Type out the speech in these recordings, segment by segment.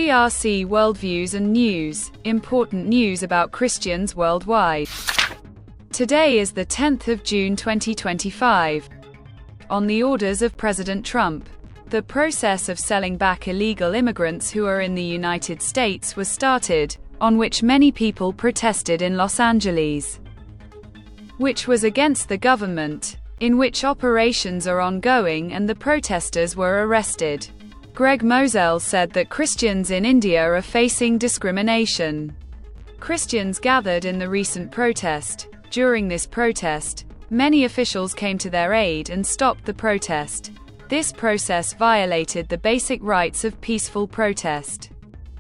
CRC Worldviews and News, important news about Christians worldwide. Today is the 10th of June 2025. On the orders of President Trump, the process of selling back illegal immigrants who are in the United States was started, on which many people protested in Los Angeles, which was against the government, in which operations are ongoing and the protesters were arrested. Greg Moselle said that Christians in India are facing discrimination. Christians gathered in the recent protest. During this protest, many officials came to their aid and stopped the protest. This process violated the basic rights of peaceful protest.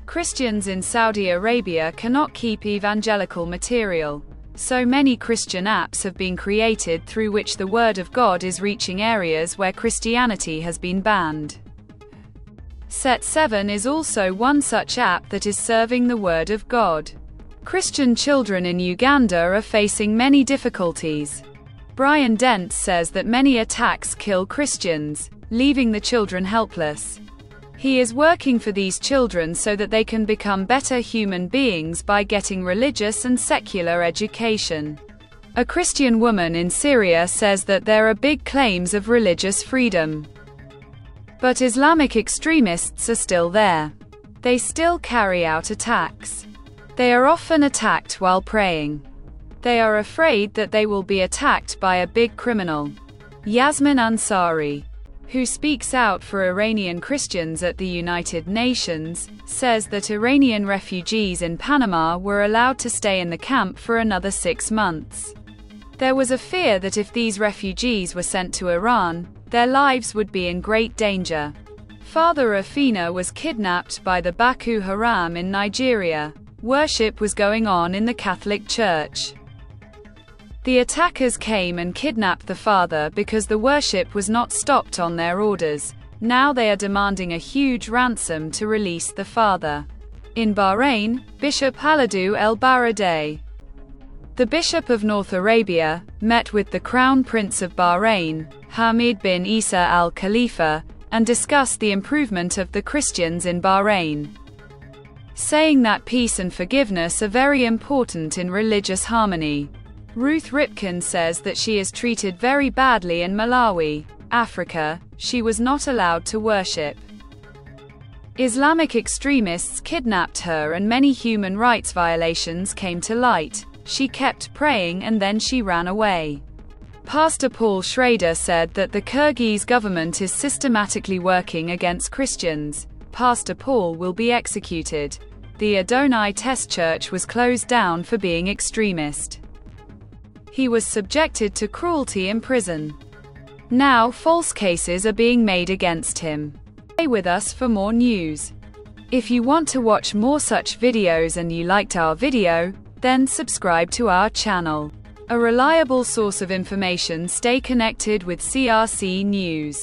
Christians in Saudi Arabia cannot keep evangelical material, so many Christian apps have been created through which the Word of God is reaching areas where Christianity has been banned. Set 7 is also one such app that is serving the Word of God. Christian children in Uganda are facing many difficulties. Brian Dent says that many attacks kill Christians, leaving the children helpless. He is working for these children so that they can become better human beings by getting religious and secular education. A Christian woman in Syria says that there are big claims of religious freedom, but Islamic extremists are still there. They still carry out attacks. They are often attacked while praying. They are afraid that they will be attacked by a big criminal. Yasmin Ansari, who speaks out for Iranian Christians at the United Nations, says that Iranian refugees in Panama were allowed to stay in the camp for another 6 months. There was a fear that if these refugees were sent to Iran, their lives would be in great danger. Father Afina was kidnapped by the Boko Haram in Nigeria. Worship was going on in the Catholic Church. The attackers came and kidnapped the father because the worship was not stopped on their orders. Now they are demanding a huge ransom to release the father. In Bahrain, Bishop Haladu el-Baradei, the Bishop of North Arabia, met with the Crown Prince of Bahrain, Hamid bin Isa al Khalifa, and discussed the improvement of the Christians in Bahrain, saying that peace and forgiveness are very important in religious harmony. Ruth Ripken says that she is treated very badly in Malawi, Africa. She was not allowed to worship. Islamic extremists kidnapped her and many human rights violations came to light. She kept praying and then she ran away. Pastor Paul Schrader said that the Kyrgyz government is systematically working against Christians. Pastor Paul will be executed. The Adonai Test Church was closed down for being extremist. He was subjected to cruelty in prison. Now false cases are being made against him. Stay with us for more news. If you want to watch more such videos and you liked our video, then subscribe to our channel. A reliable source of information. Stay connected with CRC News.